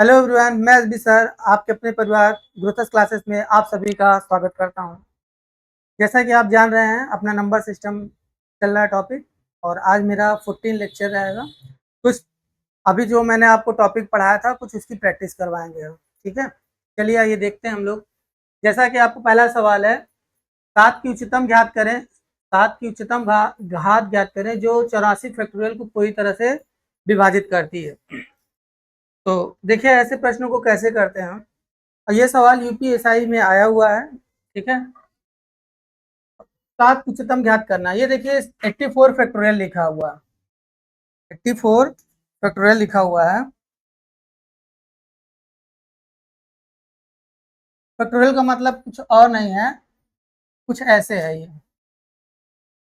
Hello everyone, मैं SB sir आपके अपने परिवार ग्रोथस क्लासेस में आप सभी का स्वागत करता हूं। जैसा कि आप जान रहे हैं, अपना नंबर सिस्टम चल रहा है टॉपिक, और आज मेरा 14 लेक्चर रहेगा। कुछ अभी जो मैंने आपको टॉपिक पढ़ाया था, कुछ उसकी प्रैक्टिस करवाएंगे हम। ठीक है, चलिए आइए देखते हैं हम लोग। जैसा कि आपको पहला सवाल है, सात की उच्चतम ज्ञात करें। सात की उच्चतम घात ज्ञात करें जो 84 फैक्टोरियल को पूरी तरह से विभाजित करती है। तो देखिए ऐसे प्रश्नों को कैसे करते हैं हम। और ये सवाल यूपीएसआई में आया हुआ है। ठीक है, सात उच्चतम ज्ञात करना। ये देखिए 84 फैक्टोरियल लिखा हुआ है। 84 फैक्टोरियल लिखा हुआ है। फैक्टोरियल का मतलब कुछ और नहीं है, कुछ ऐसे है ये।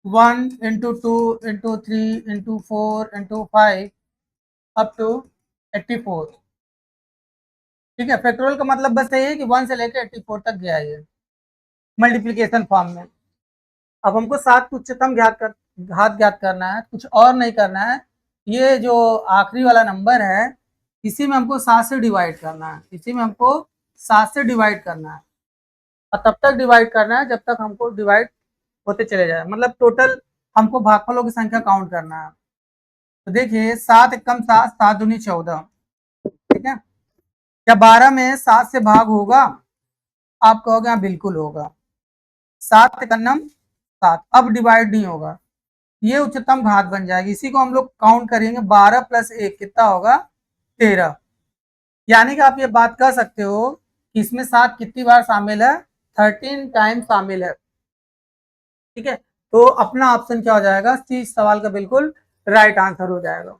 1 into 2 into 3 into 4 into 5 up to 84। ठीक है, फैक्टोरियल का मतलब बस यही है कि 1 से लेकर 84 तक गया ये मल्टीप्लीकेशन फॉर्म में। अब हमको सात उच्चतम घात ज्ञात करना है, कुछ और नहीं करना है। ये जो आखिरी वाला नंबर है, इसी में हमको 7 से डिवाइड करना है। इसी में हमको 7 से डिवाइड करना है, और तब तक डिवाइड करना है जब तक हमको डिवाइड होते चले जाए। मतलब टोटल हमको भागफलों की संख्या काउंट करना है। तो देखिए 7 एकम 7, 7 दूनी 14। ठीक है, क्या 12 में 7 से भाग होगा? आप कहोगे हाँ बिल्कुल होगा। 7 एकन्नम 7, अब डिवाइड नहीं होगा, ये उच्चतम घात बन जाएगी। इसी को हम लोग काउंट करेंगे। 12 प्लस 1 कितना होगा? 13। यानी कि आप ये बात कह सकते हो कि इसमें 7 कितनी बार शामिल है? 13 टाइम शामिल है। ठीक है, तो अपना ऑप्शन क्या हो जाएगा? सी सवाल का बिल्कुल राइट आंसर हो जाएगा।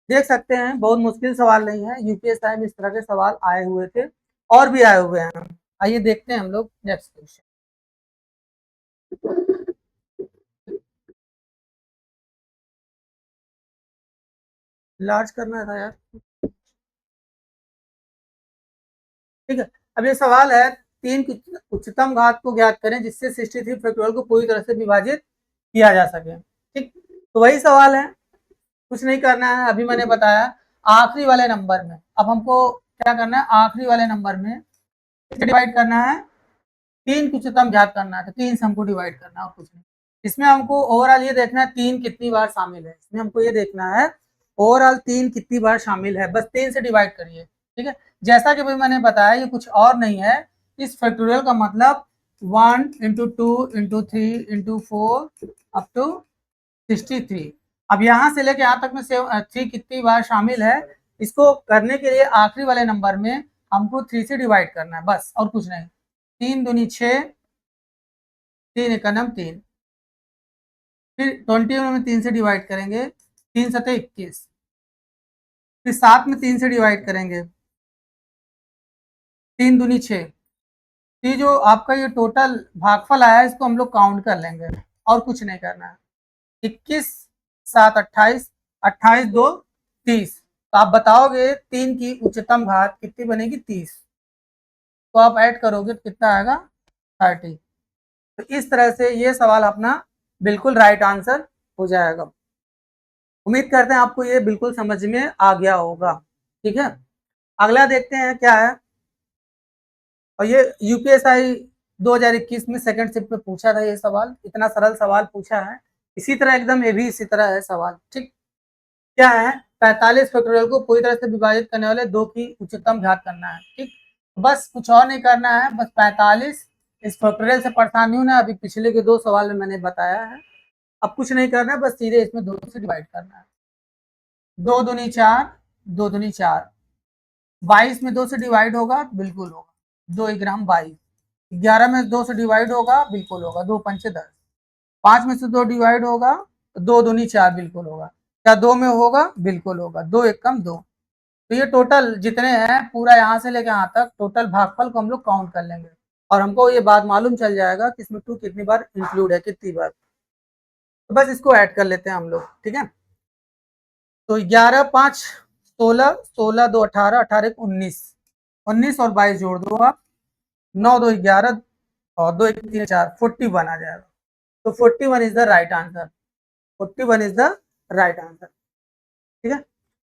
देख सकते हैं बहुत मुश्किल सवाल नहीं है, यूपीएसआई में इस तरह के सवाल आए हुए थे और भी आए हुए हैं। आइए देखते हैं हम लोग नेक्स्ट क्वेश्चन। लार्ज करना था यार। ठीक है, अब ये सवाल है, तीन की उच्चतम घात को ज्ञात करें जिससे 63 फैक्टोरियल को पूरी तरह से विभाजित किया जा सके। ठीक, तो वही सवाल है, कुछ नहीं करना है। अभी मैंने बताया आखिरी वाले नंबर में, अब हमको क्या करना है? आखिरी वाले नंबर में डिवाइड करना है, तीन की उच्चतम ज्ञात करना है, तो तीन से हमको डिवाइड करना है और कुछ नहीं। इसमें हमको ओवरऑल ये देखना है तीन कितनी बार शामिल है। इसमें हमको ये देखना है ओवरऑल तीन कितनी बार शामिल है, बस तीन से डिवाइड करिए। ठीक है, जैसा कि भाई मैंने बताया ये कुछ और नहीं है। इस फैक्टोरियल का मतलब 1 into 2 into 3 into 4 up to 63। अब यहाँ से लेके यहाँ तक में 3 कितनी बार शामिल है, इसको करने के लिए आखिरी वाले नंबर में हमको 3 से डिवाइड करना है, बस और कुछ नहीं। 3 दूनी 6, 3 एकनम 3, फिर 21 में 3 से डिवाइड करेंगे, 3 सतह 21, फिर 7 में 3 से डिवाइड करेंगे, 3 दूनी 6। ये जो आपका ये टोटल भागफल आया है, इसको हम लोग काउंट कर लेंगे और कुछ नहीं करना है। 21 7 28, 28 2 30। तो आप बताओगे तीन की उच्चतम घात कितनी बनेगी? 30। तो आप ऐड करोगे तो कितना आएगा? 30। तो इस तरह से ये सवाल अपना बिल्कुल राइट आंसर हो जाएगा। उम्मीद करते हैं आपको ये बिल्कुल समझ में आ गया होगा। ठीक है, अगला देखते हैं क्या है। और ये यूपीएसआई 2021 में सेकंड शिफ्ट में पूछा था ये सवाल, इतना सरल सवाल पूछा है। इसी तरह एकदम ये भी इसी तरह है सवाल। ठीक, क्या है? 45 फैक्टोरियल को पूरी तरह से विभाजित करने वाले दो की उच्चतम घात करना है। ठीक, बस कुछ और नहीं करना है, बस 45 इस फैक्टोरियल से परेशान नहीं होना। अभी पिछले के दो सवाल में मैंने बताया है। अब कुछ नहीं करना है, बस सीधे इसमें दो से डिवाइड करना है। 2 दूनी 4, 2 दूनी 4, 22 में 2 से डिवाइड होगा? बिल्कुल होगा। 2 ग्राम 22। 11 में 2 से डिवाइड होगा? बिल्कुल होगा। 2 पंचे 10। 5 में से 2 डिवाइड होगा? 2 दूनी 4, बिल्कुल होगा। क्या 2 में होगा? बिल्कुल होगा। 2 एकम 2। तो ये टोटल जितने हैं पूरा यहाँ से लेकर यहाँ तक टोटल भागफल को हम लोग काउंट कर लेंगे, और हमको ये बात मालूम चल जाएगा कि इसमें 2 कितनी बार इंक्लूड है, कितनी बार। तो बस इसको ऐड कर लेते हैं हम लोग। ठीक है, तो 11 5 16, 16 2 18, 18 1 19, 19 और 22 जोड़ दो आप, 9 2 11 और 2 1 3 4, 41 आ जाएगा। तो 41 is the right answer. 41 is the right answer. ठीक है,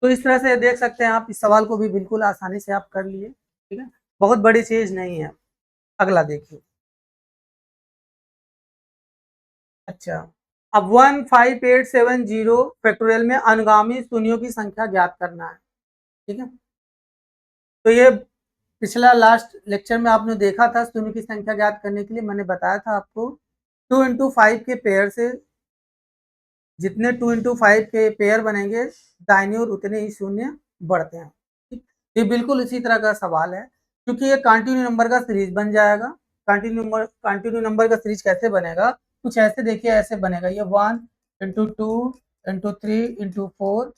तो इस तरह से देख सकते हैं आप, इस सवाल को भी बिल्कुल आसानी से आप कर लिए, ठीक है, बहुत बड़ी चीज नहीं है। अगला देखिए। अच्छा, अब 15870 फैक्टोरियल में अनुगामी शून्यों की संख्या ज्ञात करना है, ठीक है। तो ये पिछला लास्ट लेक्चर में आपने देखा था, शून्य की संख्या ज्ञात करने के लिए मैंने बताया था आपको 2 इंटू 5 के पेयर से जितने 2 इंटू 5 के पेयर बनेंगे दाहिनी ओर उतने ही शून्य बढ़ते हैं, ठीक। ये बिल्कुल इसी तरह का सवाल है, क्योंकि ये कंटिन्यू नंबर का सीरीज बन जाएगा। कंटिन्यू नंबर का सीरीज कैसे बनेगा, कुछ ऐसे देखिए, ऐसे बनेगा ये 1 into 2 into 3 into 4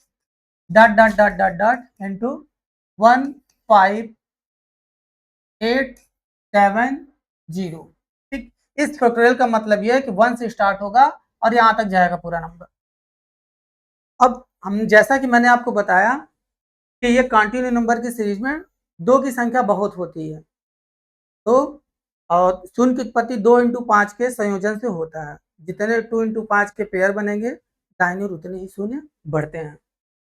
dot dot dot dot dot into 1 5 8 7 0, ठीक। इस फैक्टोरियल का मतलब ये है कि 1 से स्टार्ट होगा और यहाँ तक जाएगा पूरा नंबर। अब हम, जैसा कि मैंने आपको बताया कि ये कंटिन्यू नंबर की सीरीज में दो की संख्या बहुत होती है, तो और शून्य की उत्पत्ति 2 इंटू 5 के संयोजन से होता है। जितने 2 इंटू 5 के पेयर बनेंगे दाहिनी ओर उतने ही शून्य बढ़ते हैं।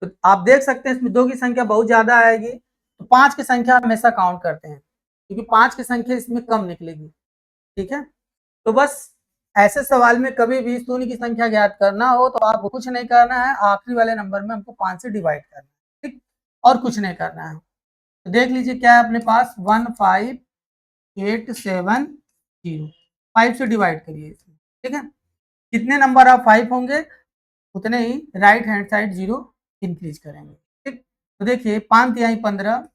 तो आप देख सकते हैं इसमें 2 की संख्या बहुत ज्यादा आएगी, तो 5 की संख्या हमेशा काउंट करते हैं, क्योंकि 5 की संख्या इसमें कम निकलेगी, ठीक है। तो बस ऐसे सवाल में कभी भी शून्य की संख्या ज्ञात करना हो तो आपको कुछ नहीं करना है, आखिरी वाले नंबर में हमको 5 से डिवाइड करना है, ठीक, और कुछ नहीं करना है। तो देख लीजिए क्या है अपने पास, 15870, 5 से डिवाइड करिए इसमें, ठीक है। जितने नंबर आप 5 होंगे उतने ही राइट हैंड साइड 0 इंक्रीज करेंगे, ठीक। तो देखिए 5 तिहाई 15,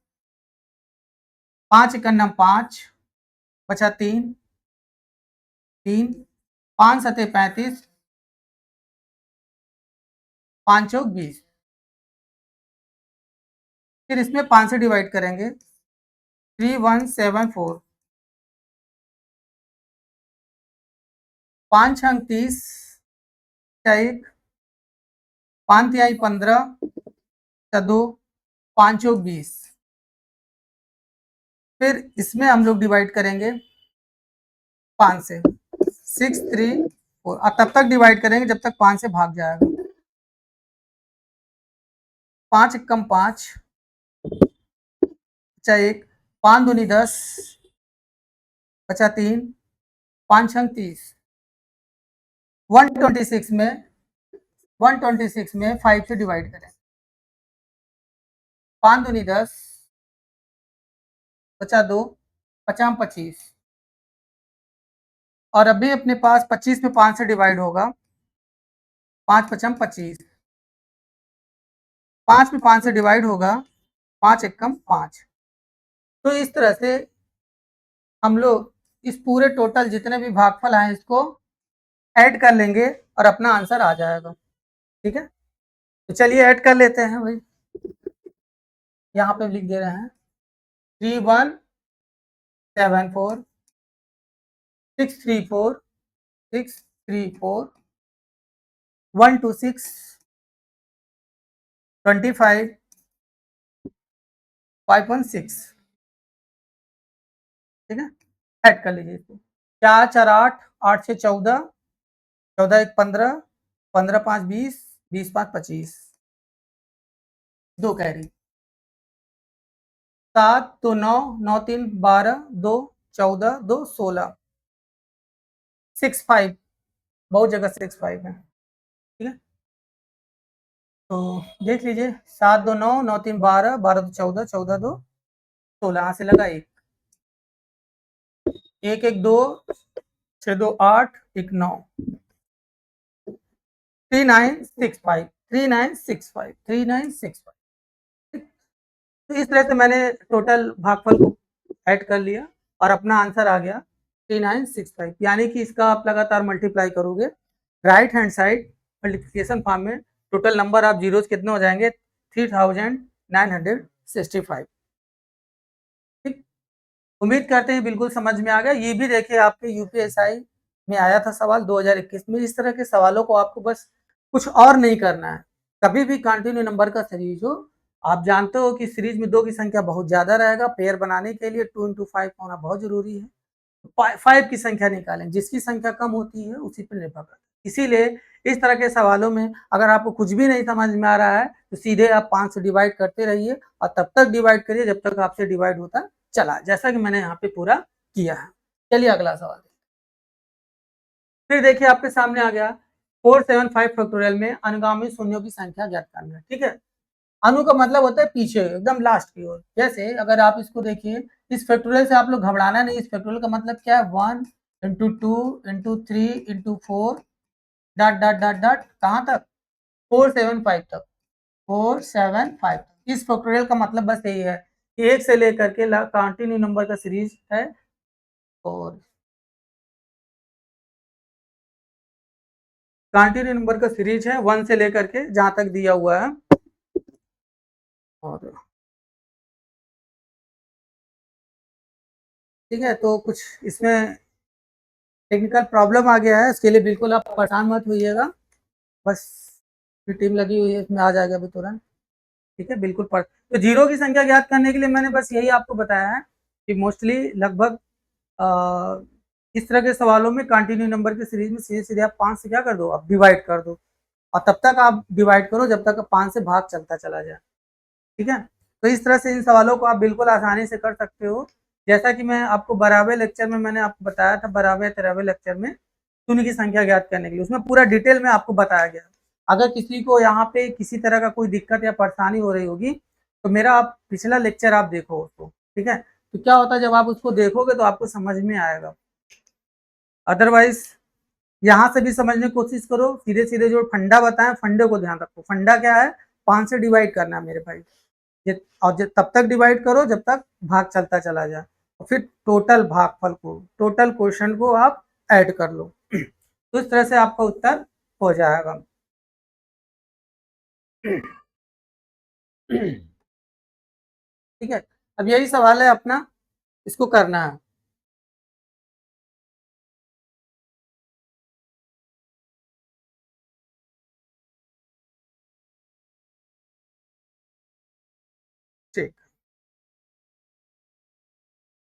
5 एकम 5, बचा 3, 3, 5 सते 35, 5 चौक 20। फिर इसमें 5 से डिवाइड करेंगे, 3174, 5 छंग 30, 1, 5 तिहाई 15, 2, 5 चौक 20। फिर इसमें हम लोग डिवाइड करेंगे 5 से, 6 3 4, और तब तक डिवाइड करेंगे जब तक 5 से भाग जाएगा। 5 एकम 5, बचा 1, 5 दूनी 10, बचा 3, 5 छंग 30। 126 में 5 से डिवाइड करें, 5 दूनी 10, बचा 2, 50 25, और अभी अपने पास 25 में 5 से डिवाइड होगा, 5 50 25, 5 में 5 से डिवाइड होगा, 5 एकम 5। तो इस तरह से हम लोग इस पूरे टोटल जितने भी भागफल हैं इसको ऐड कर लेंगे और अपना आंसर आ जाएगा, ठीक है। तो चलिए ऐड कर लेते हैं भाई, यहाँ पे लिख दे रहे हैं 3174 634 634 126 25 516, ठीक है। ऐड कर लीजिए इसको, 4 4 8, 8 6 14, 14 1 15, 15 5 20, 20 5 25, 2 कैरी, 7 2 9, 9 3 12, 2 14, 2 16, 6 5, बहुत जगह 6 5 है, ठीक है। तो देख लीजिए 7 2 9, 9 3 12, 12 2 14, 14 2 16, यहाँ से लगा 1 1 1 2, 6 2 8, 1 9, 3965 3965 3965। तो इस तरह से मैंने टोटल भागफल को ऐड कर लिया और अपना आंसर आ गया 3965, यानी कि इसका आप लगातार मल्टीप्लाई करोगे right hand side multiplication form में, टोटल नंबर आप जीरोज कितने हो जाएंगे, 3965, ठीक। उम्मीद करते हैं बिल्कुल समझ में आ गया। ये भी देखिए आपके यूपीएसआई में आया था सवाल 2021 में। इस तरह के सवालों को आपको बस कुछ और नहीं करना है, कभी भी कंटिन्यू नंबर का सीरीज हो, आप जानते हो कि सीरीज में 2 की संख्या बहुत ज्यादा रहेगा, पेयर बनाने के लिए 2 इंटू 5 होना बहुत जरूरी है। 5 की संख्या निकालें, जिसकी संख्या कम होती है उसी पर निर्भर करता है। इसीलिए इस तरह के सवालों में अगर आपको कुछ भी नहीं समझ में आ रहा है तो सीधे आप 5 से डिवाइड करते रहिए और तब तक डिवाइड करिए जब तक आपसे डिवाइड होता चला, जैसा कि मैंने यहाँ पे पूरा किया है। चलिए अगला सवाल। फिर देखिए आपके सामने आ गया 475 फैक्टोरियल में अनुगामी शून्यों की संख्या ज्ञात करना है। ठीक है, अनु का मतलब होता है पीछे एकदम लास्ट की ओर। जैसे अगर आप इसको देखिए, इस फैक्टोरियल से आप लोग घबराना नहीं। इस फैक्टोरियल का मतलब क्या है, 1 into 2 into 3 into 4 dot dot dot dot कहाँ तक, 475 तक, 475 तक। इस फैक्टोरियल का मतलब बस यही है कि एक से लेकर के कंटिन्यू नंबर का सीरीज है और कंटिन्यू नंबर का सीरीज है 1 से लेकर के जहां तक दिया हुआ है। और ठीक है, तो कुछ इसमें टेक्निकल प्रॉब्लम आ गया है, इसके लिए बिल्कुल आप परेशान मत होइएगा। बस टीम लगी हुई है, इसमें आ जाएगा अभी तुरंत। ठीक है, बिल्कुल तो जीरो की संख्या ज्ञात करने के लिए मैंने बस यही आपको बताया है कि मोस्टली लगभग इस तरह के सवालों में कंटिन्यू नंबर के सीरीज में सीधे सीधे आप 5 से क्या कर दो, आप डिवाइड कर दो और तब तक आप डिवाइड करो जब तक 5 से भाग चलता चला जाए। ठीक है, तो इस तरह से इन सवालों को आप बिल्कुल आसानी से कर सकते हो। जैसा कि मैं आपको 12वें लेक्चर में मैंने आपको बताया था, 12वें 13वें लेक्चर में शून्य की संख्या ज्ञात करने के लिए उसमें पूरा डिटेल में आपको बताया गया। अगर किसी को यहाँ पे किसी तरह का कोई दिक्कत या परेशानी हो रही होगी तो मेरा आप पिछला लेक्चर आप देखो उसको। ठीक है, तो क्या होता है जब आप उसको देखोगे तो आपको समझ में आएगा। अदरवाइज यहाँ से भी समझने की कोशिश करो, सीधे सीधे जो फंडा बताएं फंडे को ध्यान रखो। फंडा क्या है, 5 से डिवाइड करना है मेरे भाई। और तब तक डिवाइड करो जब तक भाग चलता चला जाए और फिर टोटल भागफल को, टोटल क्वेश्चन को आप ऐड कर लो तो इस तरह से आपका उत्तर हो जाएगा। ठीक है, अब यही सवाल है अपना, इसको करना है। ठीक,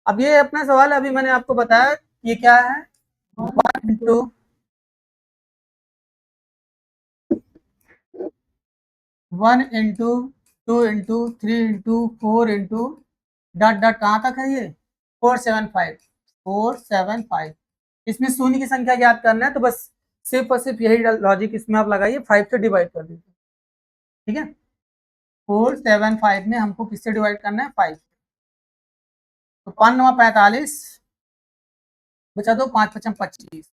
अब ये अपना सवाल अभी मैंने आपको बताया ये क्या है, 1 into 2 into 3 into 4 into dot dot कहाँ तक है ये, 475, 475। इसमें शून्य की संख्या ज्ञात करना है तो बस सिर्फ और सिर्फ यही लॉजिक इसमें आप लगाइए, 5 से डिवाइड कर दीजिए। ठीक है, 475 में हमको किससे डिवाइड करना है, 5। तो 5×9=45, बचा दो 5×5=25।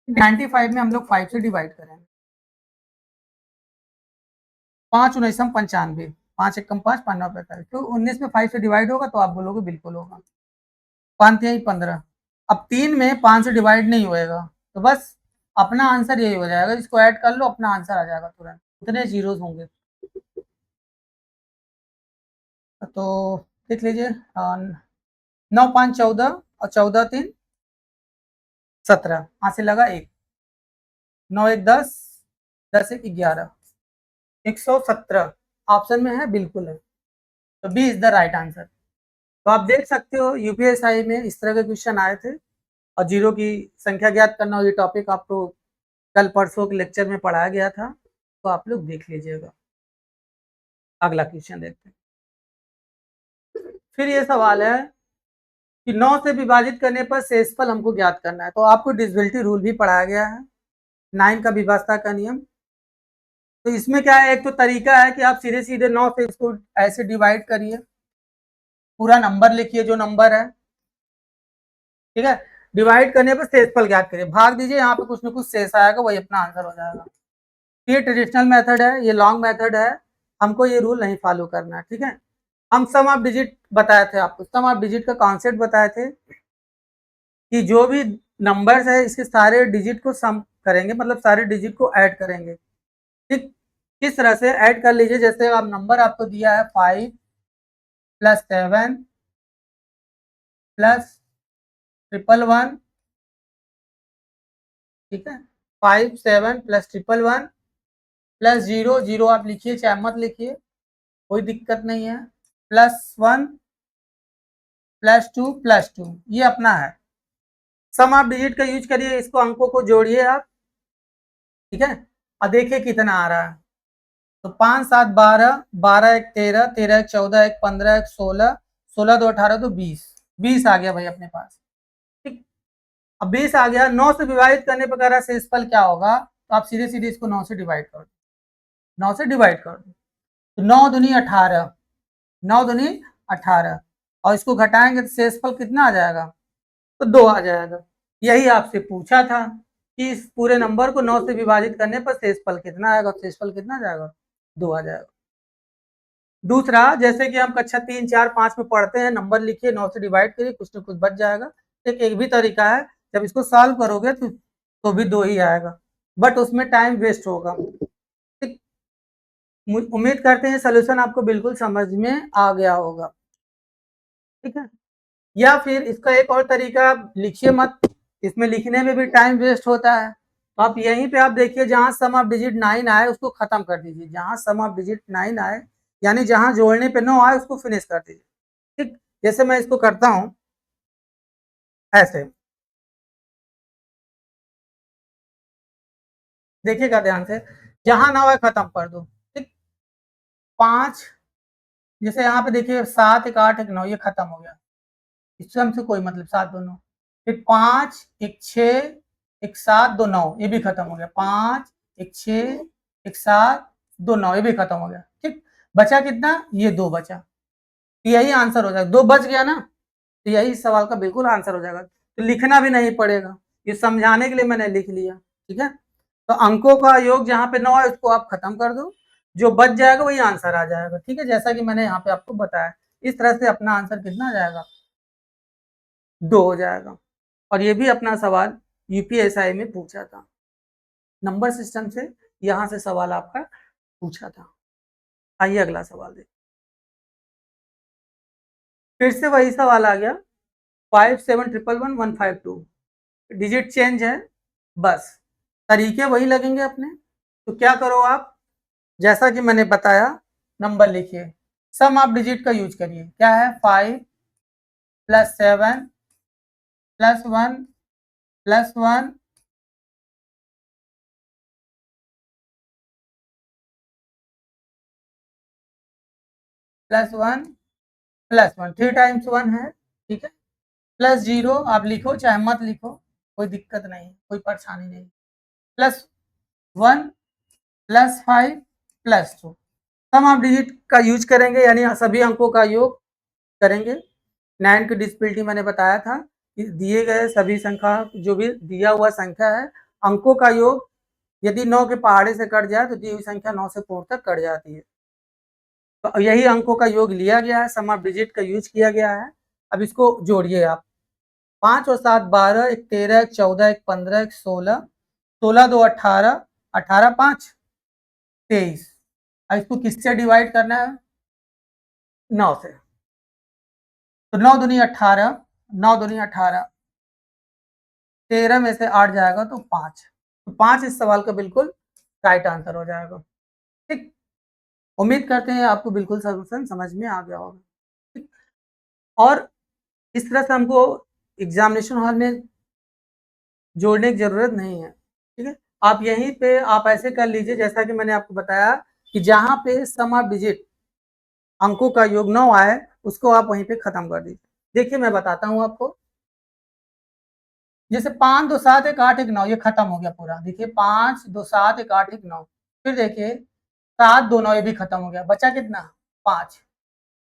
95 में हम लोग 5 से डिवाइड करेंगे, 5×9=95, 5×1=5, 5×9=45। तो 19 में 5 से डिवाइड होगा तो आप बोलोगे बिल्कुल होगा। 5×3=15। अब 3 में 5 से डिवाइड नहीं होएगा तो बस अपना आंसर यही हो जाएगा, इसको ऐड कर लो अपना आंसर आ जाएगा तुरंत, उतने जीरोस होंगे। तो देख लीजिए, 9×5=14 और 14×3=17, यहाँ से लगा 1, 9×1=10, 10×1=11, 117 ऑप्शन में है, बिल्कुल है। तो B is the right answer. तो आप देख सकते हो यूपीएसआई में इस तरह के क्वेश्चन आए थे और जीरो की संख्या ज्ञात करना, ये टॉपिक आपको कल परसों के लेक्चर में पढ़ाया गया था, तो आप लोग देख लीजिएगा। अगला क्वेश्चन देखते हैं। फिर ये सवाल है कि 9 से विभाजित करने पर शेषफल हमको ज्ञात करना है। तो आपको डिविजिबिलिटी रूल भी पढ़ाया गया है, 9 का विभाजता का नियम। तो इसमें क्या है, एक तो तरीका है कि आप सीधे सीधे 9 से इसको ऐसे डिवाइड करिए, पूरा नंबर लिखिए जो नंबर है। ठीक है, डिवाइड करने पर शेषफल ज्ञात करिए, भाग दीजिए, यहाँ पे कुछ ना कुछ शेष आएगा, वही अपना आंसर हो जाएगा। ये ट्रेडिशनल मेथड है, ये लॉन्ग मेथड है, हमको ये रूल नहीं फॉलो करना है। ठीक है, हम सम ऑफ डिजिट बताए थे आपको, सम ऑफ डिजिट का कॉन्सेप्ट बताए थे कि जो भी नंबर्स है इसके सारे डिजिट को सम करेंगे, मतलब सारे डिजिट को ऐड करेंगे। ठीक, किस तरह से ऐड कर लीजिए, जैसे आप नंबर आपको दिया है 5+7 +111, ठीक है, 5 7 +111 +0 0 आप लिखिए चाहे मत लिखिए, कोई दिक्कत नहीं है, +1 +2 +2, ये अपना है। सम ऑफ डिजिट का यूज करिए, इसको अंकों को जोड़िए आप। ठीक है, और देखिए कितना आ रहा है, तो 5 7 12, 12 1 13, 13 1 14, 1 15, 1 16, 16 2 18 तो 20, 20 आ गया भाई अपने पास। ठीक, अब 20 आ गया, 9 से विभाजित करने पर कह रहा है शेषफल क्या होगा, तो आप सीधे सीधे इसको 9 से डिवाइड कर दो, 9 से डिवाइड कर दो, तो 9 दूनी 18, 9 दूनी 18, और इसको घटाएंगे तो शेषफल कितना आ जाएगा, तो 2 आ जाएगा। यही आपसे पूछा था कि इस पूरे नंबर को 9 से विभाजित करने पर शेषफल कितना आएगा, शेषफल कितना आ जाएगा, 2 आ जाएगा। दूसरा, जैसे कि हम कक्षा 3 4 5 में पढ़ते हैं, नंबर लिखिए 9 से डिवाइड करिए, कुछ न कुछ बच जाएगा। एक भी तरीका है, जब इसको सॉल्व करोगे तो भी 2 ही आएगा, बट उसमें टाइम वेस्ट होगा। ठीक, उम्मीद करते हैं सोल्यूशन आपको बिल्कुल समझ में आ गया होगा। ठीक है, या फिर इसका एक और तरीका, लिखिए मत, इसमें लिखने में भी टाइम वेस्ट होता है, तो आप यहीं पे आप देखिए, जहां सम ऑफ डिजिट 9 आए उसको खत्म कर दीजिए, जहां सम ऑफ डिजिट 9 आए यानी जहां जोड़ने पे 9 आए उसको फिनिश कर दीजिए। ठीक, जैसे मैं इसको करता हूं ऐसे, देखिएगा ध्यान से, जहां 9 है खत्म कर दो। ठीक, 5, जैसे यहाँ पे देखिए 7 1 8 1 9, ये खत्म हो गया, इससे हमसे कोई मतलब, 7 2 9, फिर 5 1 6 1 7 2 9, ये भी खत्म हो गया, 5 1 6 1 7 2 9, ये भी खत्म हो गया। ठीक, बचा कितना, ये 2 बचा, तो यही आंसर हो जाएगा, 2 बच गया ना, तो यही इस सवाल का बिल्कुल आंसर हो जाएगा, तो लिखना भी नहीं पड़ेगा, ये समझाने के लिए मैंने लिख लिया। ठीक है, तो अंकों का योग जहां पे 9 है उसको आप खत्म कर दो, जो बच जाएगा वही आंसर आ जाएगा। ठीक है, जैसा कि मैंने यहाँ पे आपको बताया, इस तरह से अपना आंसर कितना आ जाएगा, 2 हो जाएगा। और ये भी अपना सवाल यूपीएसआई में पूछा था, नंबर सिस्टम से यहाँ से सवाल आपका पूछा था। आइए अगला सवाल देखिए, फिर से वही सवाल आ गया, 57111152, डिजिट चेंज है, बस तरीके वही लगेंगे अपने। तो क्या करो आप, जैसा कि मैंने बताया, नंबर लिखिए, सम ऑफ डिजिट का यूज करिए, क्या है, 5 + 7 + 1 + 1 +1 +1, 3 टाइम्स 1 है। ठीक है, +0 आप लिखो चाहे मत लिखो, कोई दिक्कत नहीं, कोई परेशानी नहीं, +1 +5 +2, सम ऑफ डिजिट का यूज करेंगे, यानी सभी अंकों का योग करेंगे। 9 की डिस्पिलिटी मैंने बताया था, दिए गए सभी संख्या, जो भी दिया हुआ संख्या है, अंकों का योग यदि 9 के पहाड़े से कट जाए तो दी हुई संख्या 9 से पूर्ण तक कट जाती है, तो यही अंकों का योग लिया गया है, सम ऑफ डिजिट का यूज किया गया है। अब इसको जोड़िए आप, 5 और 7 12, 1 13, 1 14, 1 15, 1 16, 16 2 18, 18 5 23, अब इसको किससे डिवाइड करना है, 9 से, तो 9 दूनी 18, 9 दूनी 18, 13 में से 8 जाएगा तो 5, तो 5 इस सवाल का बिल्कुल राइट आंसर हो जाएगा। ठीक, उम्मीद करते हैं आपको बिल्कुल सोल्यूशन समझ में आ गया होगा। ठीक, और इस तरह से हमको एग्जामिनेशन हॉल में जोड़ने की जरूरत नहीं है। ठीक है, आप यहीं पे आप ऐसे कर लीजिए, जैसा कि मैंने आपको बताया कि जहां पे सम ऑफ डिजिट अंकों का योग 9 आए उसको आप वहीं पे खत्म कर दीजिए। देखिए मैं बताता हूं आपको, जैसे 5 2 7 1 8 1 9, ये खत्म हो गया पूरा, देखिए 5 2 7 1 8 1 9, फिर देखिए 7 2 9, ये भी खत्म हो गया, बचा कितना, 5,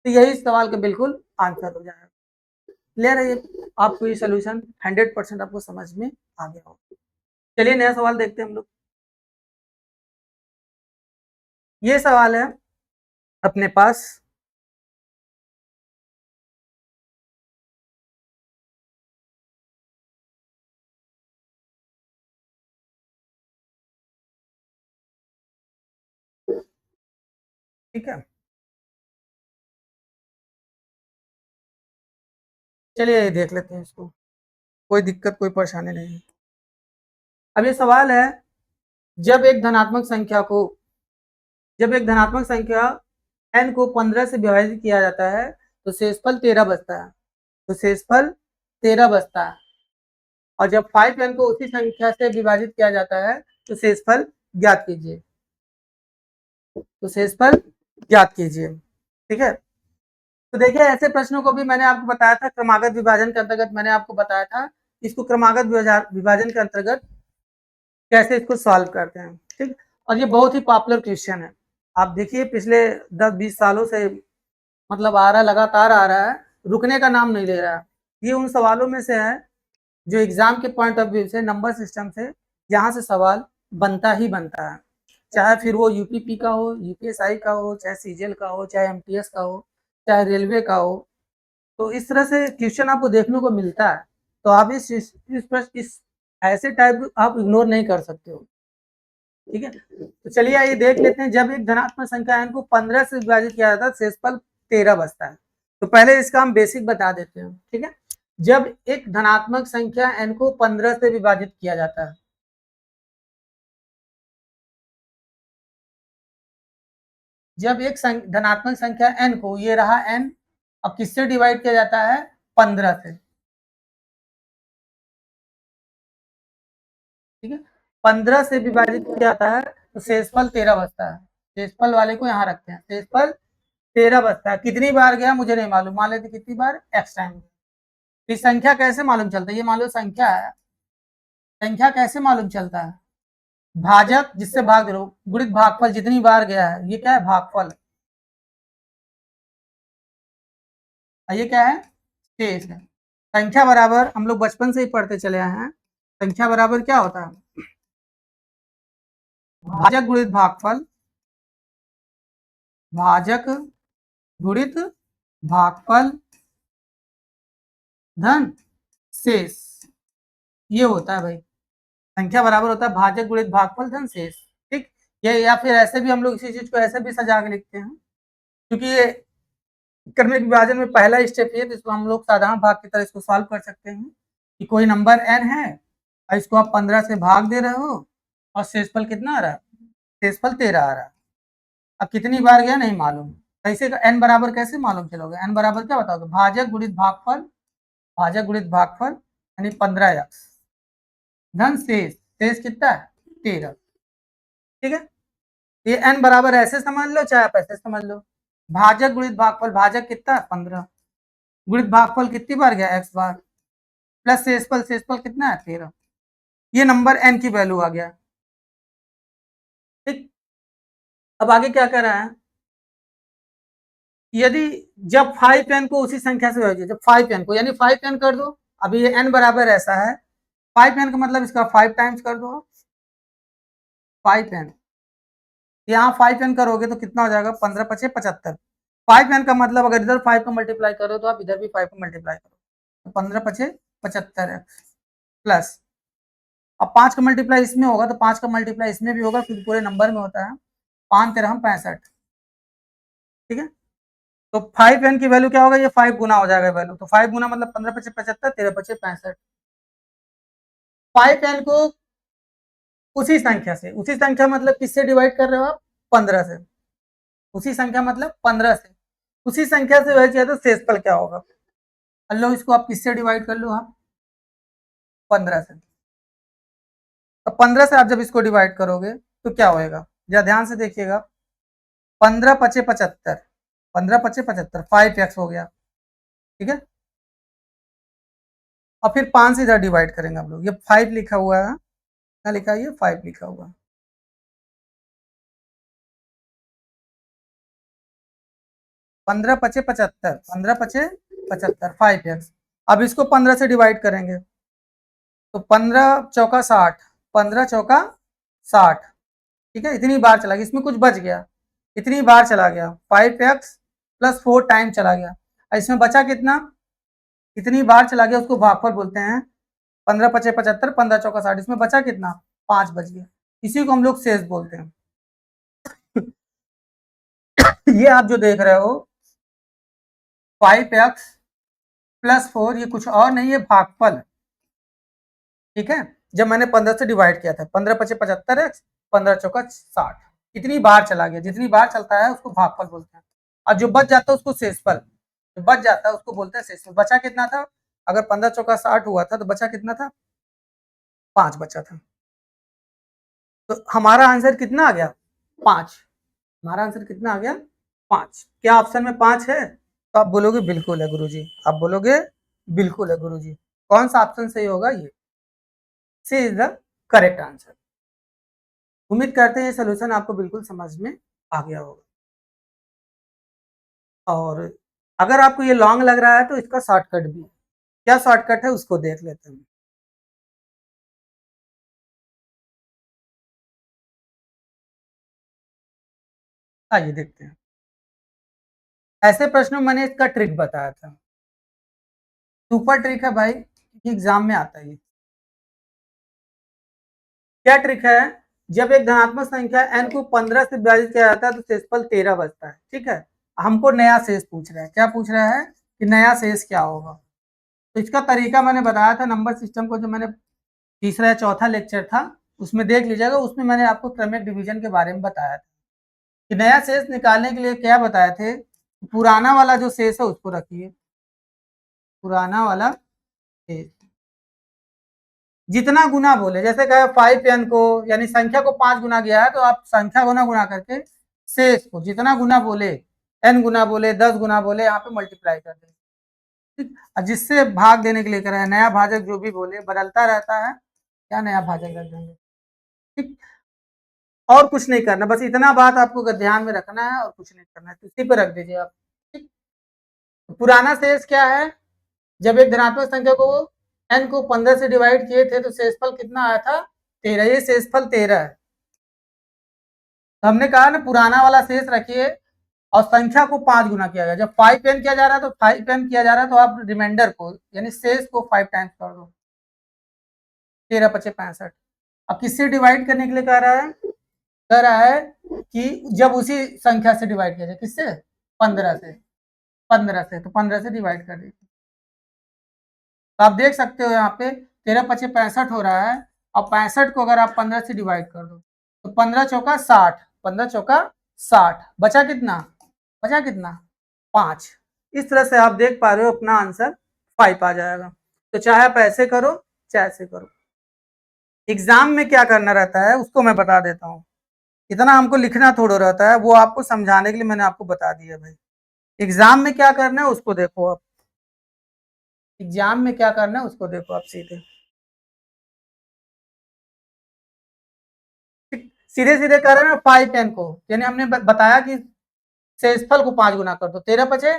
तो यही सवाल का बिल्कुल आंसर हो जाएगा। क्लियर है, ये आपको ये सोल्यूशन 100% आपको समझ में आ गया होगा। चलिए नया सवाल देखते हैं हम लोग। ये सवाल है अपने पास, ठीक है, चलिए देख लेते हैं इसको, कोई दिक्कत कोई परेशानी नहीं। अब ये सवाल है, जब एक धनात्मक संख्या को जब एक धनात्मक संख्या n को 15 से विभाजित किया जाता है तो शेषफल 13 बचता है, तो शेषफल 13 बचता है, और जब 5n को उसी संख्या से विभाजित किया जाता है तो शेषफल ज्ञात कीजिए। तो शेषफल ज्ञात कीजिए। ठीक है, तो देखिए ऐसे प्रश्नों को भी मैंने आपको बताया था क्रमागत विभाजन के अंतर्गत, मैंने आपको बताया था इसको क्रमागत विभाजन के अंतर्गत कैसे इसको सॉल्व करते हैं। ठीक, और ये बहुत ही पॉपुलर क्वेश्चन है। आप देखिए पिछले 10-20 सालों से मतलब आ रहा है, लगातार आ रहा है, रुकने का नाम नहीं ले रहा है। ये उन सवालों में से है जो एग्जाम के पॉइंट ऑफ व्यू से, नंबर सिस्टम से, जहां से सवाल बनता ही बनता है, चाहे फिर वो यूपीपी का हो, यूपीएसआई का हो, चाहे सीजीएल का हो, चाहे एमटीएस का हो, चाहे रेलवे का हो। तो इस तरह से क्वेश्चन आपको देखने को मिलता है। तो आप इस ऐसे टाइप आप इग्नोर नहीं कर सकते हो। ठीक है, तो चलिए आइए देख लेते हैं। जब एक धनात्मक संख्या n को 15 से विभाजित किया जाता है शेषफल 13 बचता है। तो पहले इसका हम बेसिक बता देते हैं। ठीक है, जब एक धनात्मक संख्या n को 15 से विभाजित किया जाता है, जब एक धनात्मक संख्या n को, ये रहा n, अब किससे डिवाइड किया जाता है? 15 से। ठीक है, 15 से विभाजित किया जाता है तो शेषफल 13 बचता है। शेषफल वाले को यहाँ रखते हैं, शेषफल 13 बचता है। कितनी बार गया मुझे नहीं मालूम, मान लेते कितनी बार, x टाइम। ये संख्या कैसे मालूम चलता है? ये मान लो संख्या है, संख्या कैसे मालूम चलता है? भाजक जिससे भाग दो, गुणित भागफल, जितनी बार गया है, ये क्या है? भागफल। और ये क्या है? शेष है। संख्या बराबर, हम लोग बचपन से ही पढ़ते चले आए हैं, संख्या बराबर क्या होता है? भाजक गुणित भागफल, भाजक गुणित भागफल धन शेष। ये होता है भाई, संख्या बराबर होता है भाजक गुणित भागफल धन शेष। ठीक, ये या फिर ऐसे भी हम लोग इसी चीज को ऐसे भी सजा के लिखते हैं, क्योंकि ये क्रमिक विभाजन में पहला स्टेप ये, तो इसको हम लोग साधारण भाग की तरह इसको सॉल्व कर सकते हैं कि कोई नंबर n है और इसको आप 15 से भाग दे रहे हो और शेषफल कितना आ रहा है? शेषफल 13 आ रहा है। अब कितनी बार गया नहीं मालूम, कैसे n बराबर कैसे मालूम चलोगे? n बराबर क्या बताओगे? भाजक गुणित भागफल, भाजक गुणित भागफल यानी 15x धन शेष, शेष कितना है? 13। ठीक है, ये n बराबर ऐसे समझ लो चाहे आप ऐसे समझ लो। भाजक गुणित भागफल, भाजक कितना है? 15, गुणित भागफल कितनी बार गया? x बार, प्लस शेषफल, शेषफल कितना है? 13। ये नंबर n की वैल्यू आ गया। ठीक, अब आगे क्या कर रहा है? यदि जब 5n को उसी संख्या से विभाजित, जब 5n को, यानी 5n कर दो, अभी ये n बराबर ऐसा है, 5n का मतलब इसका 5 टाइम्स कर दो, 5n, यहाँ 5n करोगे तो कितना हो जाएगा? 15 पचे 75। 5n का मतलब अगर इधर 5 को मल्टीप्लाई करो तो आप इधर भी 5 को मल्टीप्लाई करो, तो 15 पचे 75 है, प्लस अब 5 का मल्टीप्लाई इसमें होगा तो 5 का मल्टीप्लाई इसमें भी होगा, क्योंकि पूरे नंबर में होता है। 5 तेरह 65। ठीक है, तो 5n की वैल्यू क्या होगा? ये 5 गुना हो जाएगा वैल्यू, तो 5 गुना मतलब 15 पचे 75, 13 पचे 65। 5n को उसी संख्या से, उसी संख्या मतलब किससे डिवाइड कर रहे हो आप? 15 से। उसी संख्या मतलब 15 से, उसी संख्या से वह किया तो शेषफल क्या होगा? लो इसको आप किससे डिवाइड कर लो? आप 15 से। तो 15 से आप जब इसको डिवाइड करोगे तो क्या होएगा? जरा ध्यान से देखिएगा, 15 पचे 75, 15 पचे 75, 5x हो गया। ठीक है, और फिर 5 से इधर डिवाइड करेंगे हम लोग, ये 5 लिखा हुआ है, क्या लिखा है? ये 5 लिखा हुआ है। 15 पचे 75, 15 पचे 75, 5x। अब इसको 15 से डिवाइड करेंगे तो 15 चौका 60, 15 चौका 60। ठीक है, इतनी बार चला गया, इसमें कुछ बच गया, इतनी बार चला गया, 5x प्लस 4 टाइम चला गया, इसमें बचा कितना? इतनी बार चला गया, उसको भागफल बोलते हैं। 15 पचे 75, 15 चौका 60, इसमें बचा कितना? 5 बच गया, इसी को हम लोग शेष बोलते हैं। ये आप जो देख रहे हो 5x प्लस 4, ये कुछ और नहीं है, भागफल। ठीक है, जब मैंने 15 से डिवाइड किया था, 15 पचे 75x, 15 चौका 60, इतनी बार चला गया, जितनी बार चलता है उसको भागफल बोलते हैं, और जो बच जाता है उसको शेषफल, जो बच जाता है उसको बोलते हैं शेषफल। बचा कितना था? अगर 15 चौका 60 हुआ था तो बचा कितना था? 5 बचा था। तो हमारा आंसर कितना आ गया? 5। हमारा आंसर कितना आ गया? 5। क्या ऑप्शन में 5 है? तो आप बोलोगे बिल्कुल है गुरुजी, आप बोलोगे बिल्कुल है गुरुजी। कौन सा ऑप्शन सही होगा? ये सी इज द करेक्ट आंसर। उम्मीद करते हैं ये सोल्यूशन आपको बिल्कुल समझ में आ गया होगा। और अगर आपको ये लॉन्ग लग रहा है तो इसका शॉर्टकट भी है। क्या शॉर्टकट है उसको देख लेते हैं। आइए देखते हैं। ऐसे प्रश्नों में मैंने इसका ट्रिक बताया था। सुपर ट्रिक है भाई, एग्जाम में आता है ये। क्या ट्रिक है? जब एक धनात्मक संख्या n को 15 से विभाजित किया जाता है तो शेषफल 13 बचता है। ठीक है, हमको नया शेष पूछ रहा है। क्या पूछ रहा है? कि नया शेष क्या होगा। तो इसका तरीका मैंने बताया था नंबर सिस्टम को, जो मैंने तीसरा या चौथा लेक्चर था उसमें देख लीजिएगा। उसमें मैंने आपको क्रमिक डिवीजन के बारे में बताया था कि नया शेष निकालने के लिए क्या बताए थे। पुराना वाला जो शेष है उसको रखिए, पुराना वाला शेष जितना गुना बोले, जैसे कहे 5n को, यानी संख्या को 5 गुना गया है तो आप संख्या गुना गुना करके शेष को जितना गुना बोले, n गुना बोले, 10 गुना बोले, यहाँ पे मल्टीप्लाई कर देंगे। ठीक, और जिससे भाग देने के लिए करें नया भाजक जो भी बोले बदलता रहता है, क्या नया भाजक रख देंगे। ठीक, और कुछ नहीं करना, बस इतना बात आपको ध्यान में रखना है और कुछ नहीं करना है, तो इसी पे रख दीजिए आप। ठीक, तो पुराना शेष क्या है? जब एक धनात्मक संख्या को n को 15 से डिवाइड किए थे तो शेषफल कितना आया था? 13। ये शेषफल 13 है। तो हमने कहा ना पुराना वाला शेष रखिए और संख्या को 5 गुना किया गया। जब 5n किया जा रहा है तो 5n किया जा रहा है तो आप रिमाइंडर को यानी शेष को 5 टाइम्स कर दो, 13 पचे 65। अब किससे डिवाइड करने के लिए कह रहा है? कह रहा है कि जब उसी संख्या से डिवाइड किया जाए, किससे? 15 से। 15 से, तो 15 से डिवाइड कर दीजिए। तो आप देख सकते हो यहाँ पे 13 पचे 65 हो रहा है। और 65 को अगर आप 15 से डिवाइड कर दो तो 15 चौका 60, 15 चौका 60, बचा कितना? बचा कितना? 5। इस तरह से आप देख पा रहे हो अपना आंसर 5 आ जाएगा। तो चाहे आप ऐसे करो चाहे ऐसे करो। एग्जाम में क्या करना रहता है उसको मैं बता देता हूँ। इतना हमको लिखना थोड़ा रहता है, वो आपको समझाने के लिए मैंने आपको बता दिया भाई। एग्जाम में क्या करना है उसको देखो आप। एग्जाम में क्या करना है उसको देखो आप सीधे सीधे सीधे कर रहे हैं 5n को, यानी हमने बताया कि शेषफल को 5 गुना कर दो, 13 पचे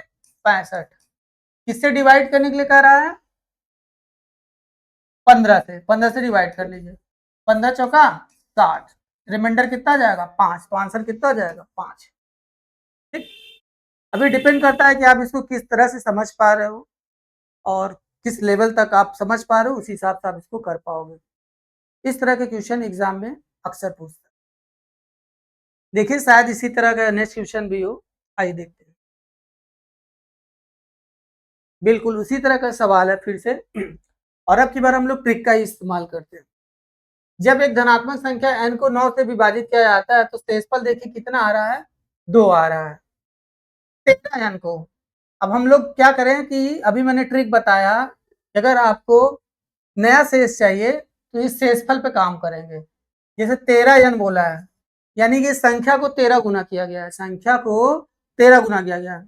65। किससे डिवाइड करने के लिए कह रहा है? 15 से। 15 से डिवाइड कर लीजिए, 15 चौका 60, रिमाइंडर कितना जाएगा? 5। तो आंसर कितना हो जाएगा? 5। ठीक, अभी डिपेंड करता है कि आप इसको किस तरह से समझ पा रहे हो और किस लेवल तक आप समझ पा रहे हो, उसी हिसाब से आप इसको कर पाओगे। इस तरह के क्वेश्चन एग्जाम में अक्सर पूछते हैं। देखिए शायद इसी तरह का नेक्स्ट क्वेश्चन भी हो। आइए देखते हैं। बिल्कुल उसी तरह का सवाल है फिर से। और अब की बार हम लोग ट्रिक का ही इस्तेमाल करते हैं। जब एक धनात्मक संख्या n को 9 से विभाजित किया जाता है तो शेषफल देखिए कितना आ रहा है? 2 आ रहा है। 13 n को अब हम लोग क्या करें कि अभी मैंने ट्रिक बताया, अगर आपको नया शेष चाहिए तो इस शेषफल पे काम करेंगे। जैसे 13n बोला है, यानी कि संख्या को 13 गुना किया गया है, संख्या को 13 गुना किया गया है।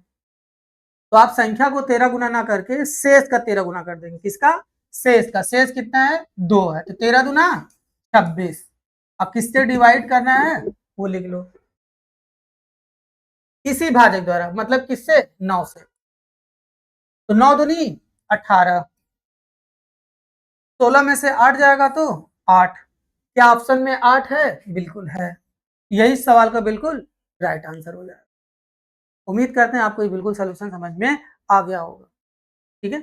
तो आप संख्या को 13 गुना ना करके शेष का 13 गुना कर देंगे। किसका? शेष का। शेष कितना है? 2 है, तो 13 दूना 26। अब किससे डिवाइड करना है वो लिख लो, इसी भाजक द्वारा, मतलब किससे? 9 से। तो 9 दूनी 18, 16 में से 8 जाएगा तो 8। क्या ऑप्शन में 8 है? बिल्कुल है। यही सवाल का बिल्कुल राइट आंसर हो जाएगा। उम्मीद करते हैं आपको ये बिल्कुल सोल्यूशन समझ में आ गया होगा। ठीक है,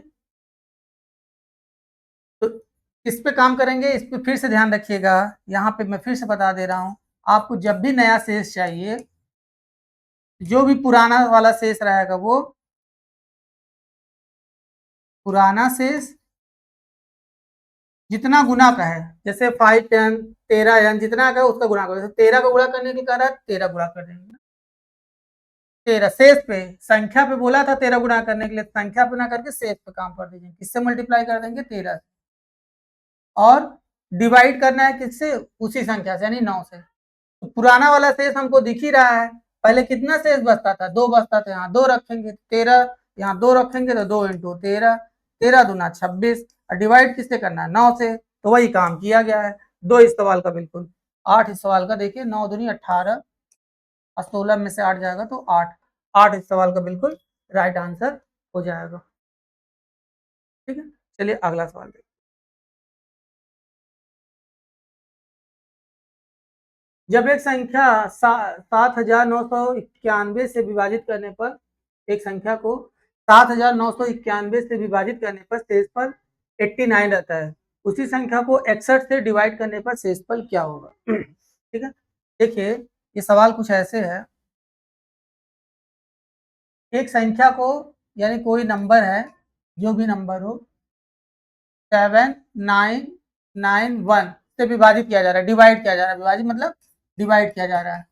तो इस पे काम करेंगे। इस पे फिर से ध्यान रखिएगा, यहाँ पे मैं फिर से बता दे रहा हूँ, आपको जब भी नया शेष चाहिए, जो भी पुराना वाला शेष रहेगा वो पुराना शेष जितना गुना का है, जैसे 5n 13n जितना का है उसका गुणा करो। जैसे 13 का गुणा करने की कह रहा है 13 गुणा कर देंगे। 13 शेष पे, संख्या पे बोला था 13 गुणा करने के लिए, संख्या पे ना करके शेष पे काम कर दीजिए। किससे मल्टीप्लाई कर देंगे? 13 से। और डिवाइड करना है किससे, उसी संख्या से यानी 9 से। तो पुराना वाला शेष हमको दिख ही रहा है, पहले कितना शेष बचता था, 2 बचता था, यहाँ 2 रखेंगे 13, यहाँ 2 रखेंगे तो 2 इंटू 13, 13 दूना 26, और डिवाइड किससे करना है, 9 से। तो वही काम किया गया है, 2 इस सवाल का बिल्कुल। 8 इस सवाल का, देखिए 9 दूनी 18 और 16 में से 8 जाएगा तो 8, 8 इस सवाल का बिल्कुल राइट आंसर हो जाएगा। ठीक है, चलिए अगला सवाल देखिए। जब एक संख्या 7,991 से विभाजित करने पर, एक संख्या को 7,991 से विभाजित करने पर शेषफल 89 रहता है, उसी संख्या को 61 से डिवाइड करने पर शेषफल क्या होगा। ठीक है, देखिए ये सवाल कुछ ऐसे है, एक संख्या को यानी कोई नंबर है, जो भी नंबर हो, 7991 से विभाजित किया जा रहा है, डिवाइड किया जा रहा है, विभाजित मतलब डिवाइड किया जा रहा है।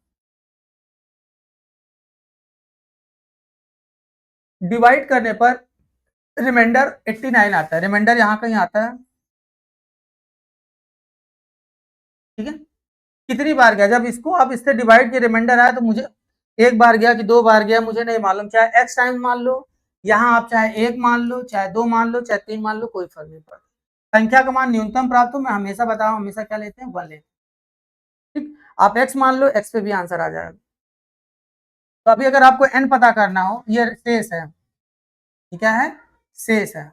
डिवाइड करने पर रिमाइंडर 89 आता है, रिमाइंडर यहाँ कहीं आता है। ठीक है, कितनी बार गया, जब इसको आप इससे डिवाइड के रिमाइंडर आया तो मुझे एक बार गया कि 2 बार गया मुझे नहीं मालूम, चाहे एक्स टाइम मान लो, यहाँ आप चाहे 1 मान लो, चाहे 2 मान लो, चाहे 3 मान लो, कोई फर्क नहीं पड़ता। संख्या का मान न्यूनतम प्राप्त हो, मैं हमेशा बताऊं, हमेशा क्या लेते हैं, 1 लेते हैं। ठीक, आप एक्स मान लो, एक्स पे भी आंसर आ जाएगा। तो अभी अगर आपको एन पता करना हो, ये शेष है, ये क्या है, शेष है,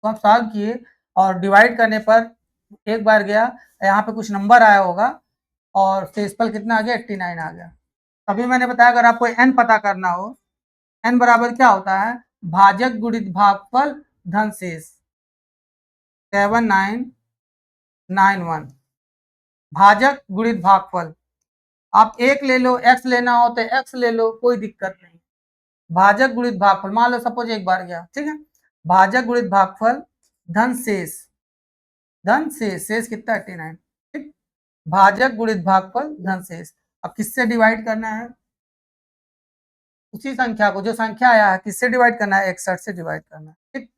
तो आप सॉल्व किए और डिवाइड करने पर एक बार गया, यहाँ पे कुछ नंबर आया होगा और शेषफल कितना आ गया, 89 आ गया। अभी मैंने बताया अगर आपको एन पता करना हो, एन बराबर क्या होता है, भाजक गुणित भागफल धन शेष, 7991 भाजक गुणित भागफल। आप एक ले लो, एक्स लेना हो तो एक्स ले लो, कोई दिक्कत नहीं। भाजक गुणित भागफल, मान लो सपोज एक बार गया, ठीक है, भाजक गुणित भागफल धन शेष, धन शेष, शेष कितना 89। ठीक, भाजक गुणित भागफल धन शेष। अब किससे डिवाइड करना है, उसी संख्या को, जो संख्या आया है किससे डिवाइड करना है, 61 से डिवाइड करना है। ठीक,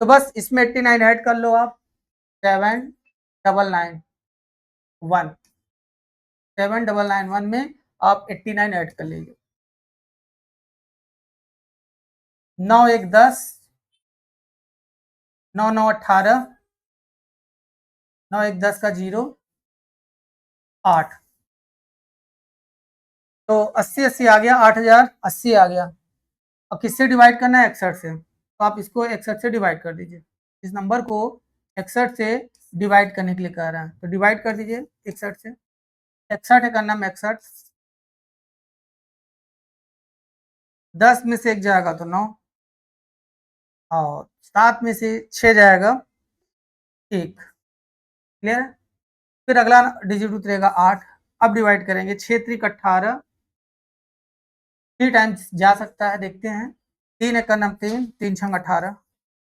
तो बस इसमें 89 ऐड कर लो आप, 7991, 7991 में आप 89 ऐड कर लीजिए। 9 1 10, 9 9 18, 9 1 10 का 0 8, तो 80 80 आ गया, 8080 आ गया। अब किससे डिवाइड करना है, 61 से, तो आप इसको 61 से डिवाइड कर दीजिए, इस नंबर को 61 से डिवाइड करने के लिए कह रहा है, तो डिवाइड कर दीजिए 61 से, 61 है करना में 61, 10 में से 1 जाएगा तो 9, और 7 में से 6 जाएगा 1, क्लियर है। फिर अगला डिजिट उतरेगा 8, अब डिवाइड करेंगे, 6 3 18, 3 टाइम्स जा सकता है, देखते हैं, 3 एक का नाम 3, 3 छंग 18,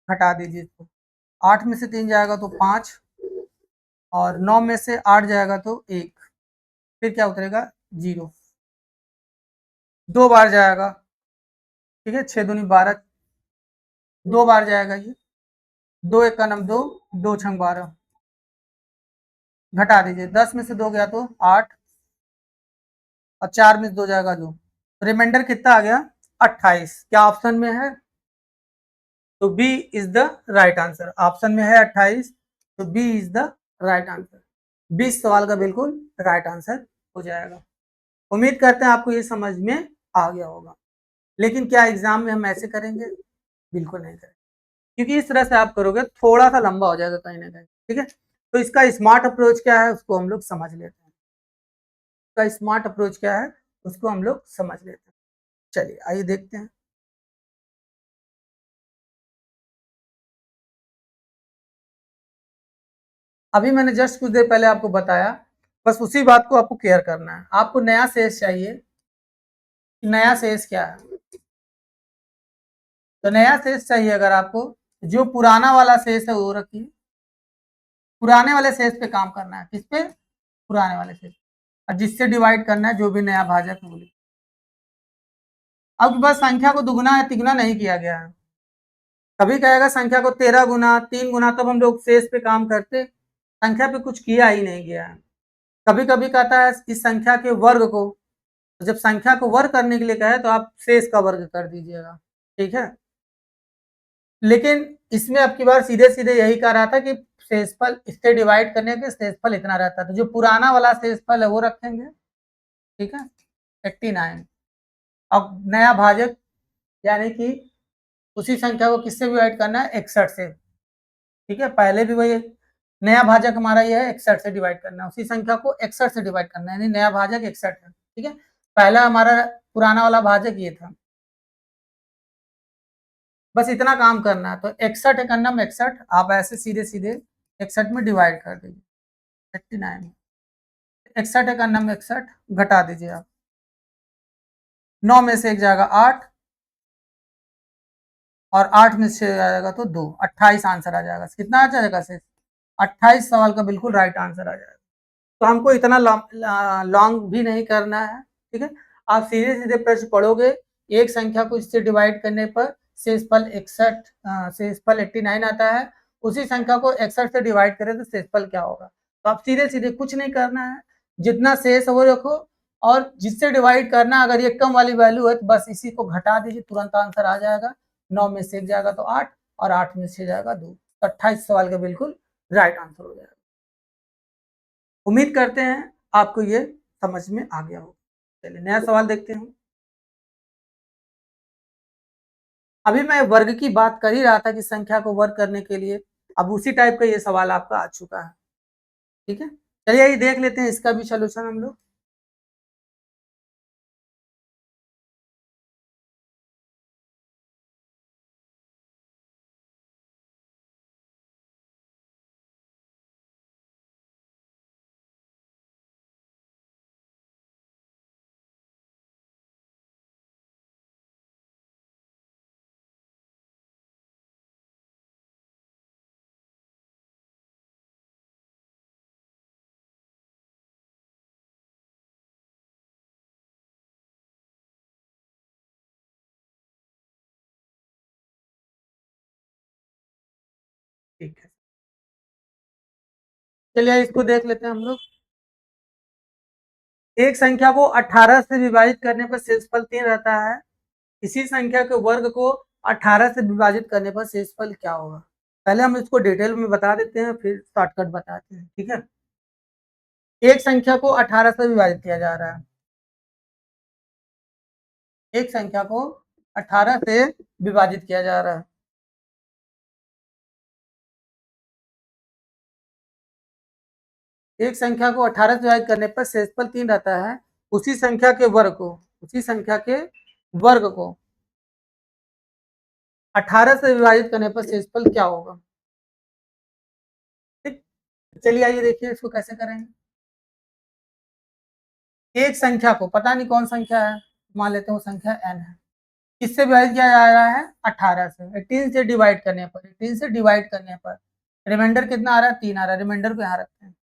घटा दीजिए इसको, 8 में से 3 जाएगा तो 5, और 9 में से 8 जाएगा तो 1, फिर क्या उतरेगा 0, 2 बार जाएगा, ठीक है, 6 दूनी 12, 2 बार जाएगा ये, 2 एक का नाम 2, 2 छंग 12, घटा दीजिए, 10 में से 2 गया तो 8, और 4 में से 2 जाएगा 2, रिमाइंडर कितना आ गया 28, क्या ऑप्शन में है, तो B is the right answer, option में है 28, तो B is the right answer, 20 सवाल का बिल्कुल राइट आंसर हो जाएगा। उम्मीद करते हैं आपको ये समझ में आ गया होगा, लेकिन क्या एग्जाम में हम ऐसे करेंगे, बिल्कुल नहीं करेंगे, क्योंकि इस तरह से आप करोगे थोड़ा सा लंबा हो जाएगा कहीं ना कहीं। ठीक है, तो इसका स्मार्ट अप्रोच क्या है उसको हम लोग समझ लेते हैं, इसका स्मार्ट अप्रोच क्या है उसको हम लोग समझ लेते हैं। चलिए आइए देखते हैं। अभी मैंने जस्ट कुछ देर पहले आपको बताया, बस उसी बात को आपको केयर करना है। आपको नया शेष चाहिए, नया शेष क्या है, तो नया शेष चाहिए अगर आपको, जो पुराना वाला शेष है वो रखिए, पुराने वाले शेष पे काम करना है, किस पे, पुराने वाले शेष, और जिससे डिवाइड करना है जो भी नया भाजक है। अब बस संख्या को दुगुना या तिगुना नहीं किया गया है, कभी कहेगा संख्या को 13 गुना 3 गुना, तब हम लोग शेष पे काम करते, संख्या पे कुछ किया ही नहीं गया है। कभी कभी कहता है इस संख्या के वर्ग को, तो जब संख्या को वर्ग करने के लिए कहे तो आप शेष का वर्ग कर दीजिएगा, ठीक है। लेकिन इसमें अब की बार सीधे सीधे यही कह रहा था कि शेषफल इससे डिवाइड करने के शेषफल इतना रहता था, जो पुराना वाला शेषफल है वो रखेंगे, ठीक है, 89। अब नया भाजक यानी कि उसी संख्या को किससे डिवाइड करना है, 61 से, ठीक है। पहले भी वही नया भाजक हमारा ये है 61 से डिवाइड करना है, उसी संख्या को 61 से डिवाइड करना है, यानी नया भाजक 61 है, ठीक है। पहला हमारा पुराना वाला भाजक ये था, बस इतना काम करना है। तो 61 का नम 61, आप ऐसे सीधे सीधे 61 में डिवाइड कर दीजिए, 89। 61 का नम 61 घटा दीजिए आप, 9 में से एक जाएगा 8 और 8 में से जाएगा तो 2, 28 आंसर आ जाएगा। कितना आ जाएगा शेष, 28 सवाल का बिल्कुल राइट आंसर आ जाएगा। तो हमको इतना लॉन्ग भी नहीं करना है, ठीक है। आप सीधे सीधे प्रश्न पढ़ोगे, एक संख्या को इससे डिवाइड करने पर शेषफल 61, शेषफल 89 आता है, उसी संख्या को 61 से डिवाइड करें तो शेषफल क्या होगा। तो आप सीधे सीधे कुछ नहीं करना है, जितना शेष है वो रखो, और जिससे डिवाइड करना, अगर ये कम वाली वैल्यू है तो बस इसी को घटा दीजिए, तुरंत आंसर आ जाएगा। 9 में से एक जाएगा तो 8 और 8 में से जाएगा 2, तो 28 सवाल का बिल्कुल राइट आंसर हो जाएगा। उम्मीद करते हैं आपको ये समझ में आ गया हो। चलिए नया सवाल देखते हैं। अभी मैं वर्ग की बात कर ही रहा था कि संख्या को वर्ग करने के लिए, अब उसी टाइप का ये सवाल आपका आ चुका है, ठीक है। चलिए ये देख लेते हैं इसका भी सोल्यूशन हम लोग। ठीक है, चलिए इसको देख लेते हैं हम लोग। एक संख्या को 18 से विभाजित करने पर शेषफल 3 रहता है, इसी संख्या के वर्ग को 18 से विभाजित करने पर शेषफल क्या होगा। पहले हम इसको डिटेल में बता देते हैं, फिर शॉर्टकट बताते हैं, ठीक है। एक संख्या को 18 से विभाजित किया जा रहा है, एक संख्या को 18 से विभाजित किया जा रहा है, एक संख्या को 18 से विभाजित करने पर शेषफल 3 रहता है, उसी संख्या के वर्ग को, उसी संख्या के वर्ग को 18 से विभाजित करने पर शेषफल क्या होगा, ठीक। चलिए आइए देखिए इसको कैसे करेंगे। एक संख्या को, पता नहीं कौन संख्या है, मान लेते हैं वो संख्या n है, किससे विभाजित किया जा रहा है, 18 से, 18 से डिवाइड करने पर, 18 से डिवाइड करने पर रिमाइंडर कितना आ रहा है, 3 आ रहा है, रिमाइंडर को यहाँ रखते हैं।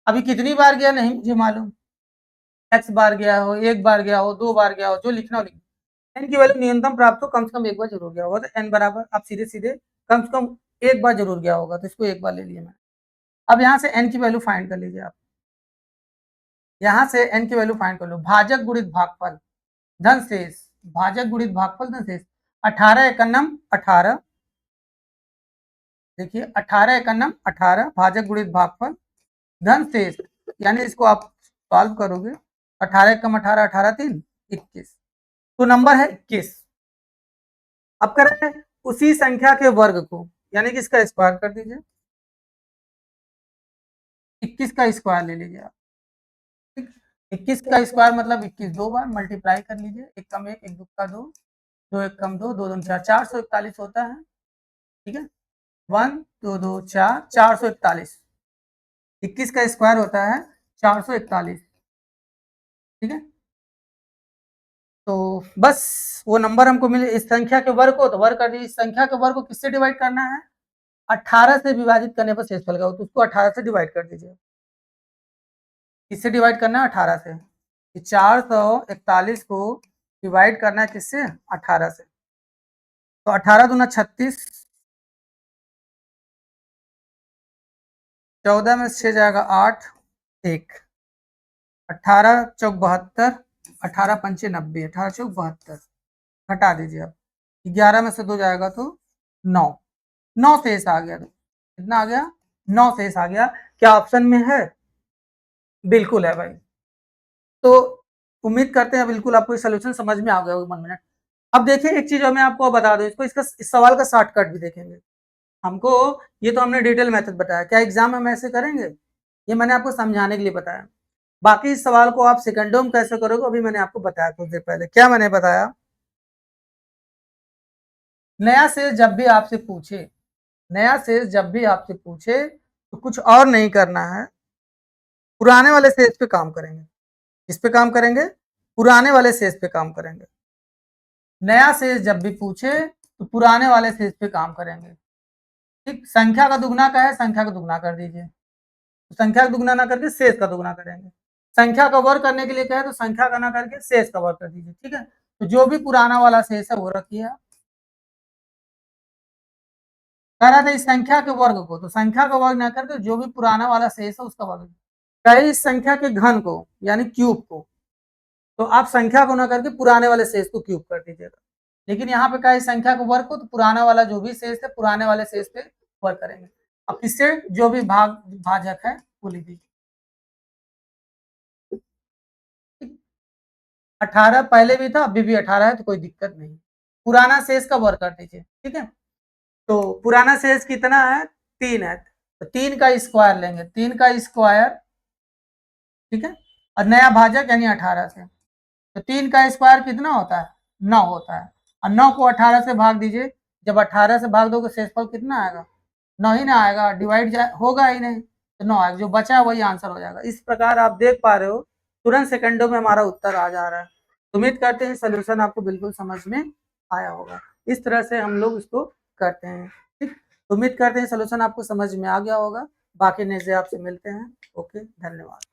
अभी कितनी बार गया नहीं मुझे मालूम, x बार गया हो, एक बार गया हो, 2 बार गया हो, जो लिखना हो लिख, n की वैल्यू न्यूनतम प्राप्त हो कम से कम एक बार जरूर गया होगा, तो n बराबर आप सीधे सीधे कम से कम एक बार जरूर गया होगा, तो इसको एक बार ले लिया मैं। अब यहाँ से n की वैल्यू फाइंड कर लीजिए आप, यहाँ से n की वैल्यू फाइंड कर लो, भाजक गुणित भागफल धन शेष, भाजक गुणित भागफल धन शेष, 18 एकन्नम 18, देखिए 18 एकन्नम 18 भाजक गुणित भागफल धन शेष, यानी इसको आप सॉल्व करोगे, 18 एकम 18, 18 3 21, तो नंबर है 21। अब करें उसी संख्या के वर्ग को, यानी कि इसका स्क्वायर कर दीजिए, 21 का स्क्वायर ले लीजिए आप, ठीक। 21 का स्क्वायर मतलब 21 दो बार मल्टीप्लाई कर लीजिए, एक कम एक, एक दो का दो, दो एक कम दो, दो दो चार, 441 होता है, ठीक है। 1 2 2 4, 441, 21 का स्क्वायर होता है 441, ठीक है। तो बस वो नंबर हमको मिले, इस संख्या के वर्ग को तो वर्ग कर दीजिए, इस संख्या के वर्ग को किससे डिवाइड करना है, 18 से विभाजित करने पर शेषफल का, तो उसको 18 से डिवाइड कर दीजिए, किससे डिवाइड करना है, 18 से, 441 को डिवाइड करना है किससे, 18 से, तो 18 दूना 36, 14 में 6 जाएगा 8, 1, 18 चौक 72, 18 पंचे 90, 18 चौक 72, घटा दीजिए आप, 11 में से 2 जाएगा तो 9, 9 शेष आ गया। कितना आ गया? 9 शेष आ गया। क्या ऑप्शन में है? बिल्कुल है भाई। तो उम्मीद करते हैं बिल्कुल आपको सोल्यूशन समझ में आ गया होगा। 1 मिनट। अब देखिए एक चीज मैं आपको बता दूं, इसको इसका इस सवाल का शॉर्टकट भी देखेंगे। हमको ये तो हमने डिटेल मेथड बताया, क्या एग्जाम में हम ऐसे करेंगे? ये मैंने आपको समझाने के लिए बताया। बाकी इस सवाल को आप सेकंडों में कैसे करोगे अभी मैंने आपको बताया कुछ देर पहले। क्या मैंने बताया? नया शेष जब भी आपसे पूछे, नया शेष जब भी आपसे पूछे तो कुछ और नहीं करना है, पुराने वाले शेष पे काम करेंगे। किस पे काम करेंगे? पुराने वाले शेष पे काम करेंगे। नया शेष जब भी पूछे तो पुराने वाले शेष पे काम करेंगे। ठीक, संख्या का दुगना का है, संख्या का दुगना कर दीजिए। तो संख्या का दुगना ना करके शेष का दुगना करेंगे। संख्या का वर्ग करने के लिए कहे तो संख्या का ना करके शेष का वर्ग कर दीजिए। ठीक है, तो जो भी पुराना वाला शेष है वो रखिए। कह रहा था इस संख्या के वर्ग को, तो संख्या का वर्ग ना करके जो भी पुराना वाला शेष है उसका वर्ग। कहे इस संख्या के घन को यानी क्यूब को, तो आप संख्या को ना करके पुराने वाले शेष को क्यूब कर दीजिएगा। लेकिन यहाँ पे कहा इस संख्या को वर्ग को, तो पुराना वाला जो भी शेष है पुराने वाले शेष पे वर्ग करेंगे। अब इससे जो भी भाजक है वो लिख दीजिए। 18 पहले भी था अभी भी 18 है, तो कोई दिक्कत नहीं। पुराना शेष का वर्ग कर दीजिए। ठीक है, तो पुराना शेष कितना है? 3 है, तो 3 का स्क्वायर लेंगे, 3 का स्क्वायर। ठीक है, और नया भाजक यानी 18 से, तो 3 का स्क्वायर कितना होता है? 9 होता है। और 9 को 18 से भाग दीजिए, जब 18 से भाग दोगे शेषफल कितना आएगा? 9 ही ना आएगा, डिवाइड होगा ही नहीं, तो 9 आएगा। जो बचा है वही आंसर हो जाएगा। इस प्रकार आप देख पा रहे हो तुरंत सेकंडों में हमारा उत्तर आ जा रहा है। उम्मीद करते हैं सोल्यूशन आपको बिल्कुल समझ में आया होगा। इस तरह से हम लोग इसको करते हैं। ठीक, उम्मीद करते हैं सोल्यूशन आपको समझ में आ गया होगा। बाकी नेक्स्ट डे आपसे मिलते हैं। ओके, धन्यवाद।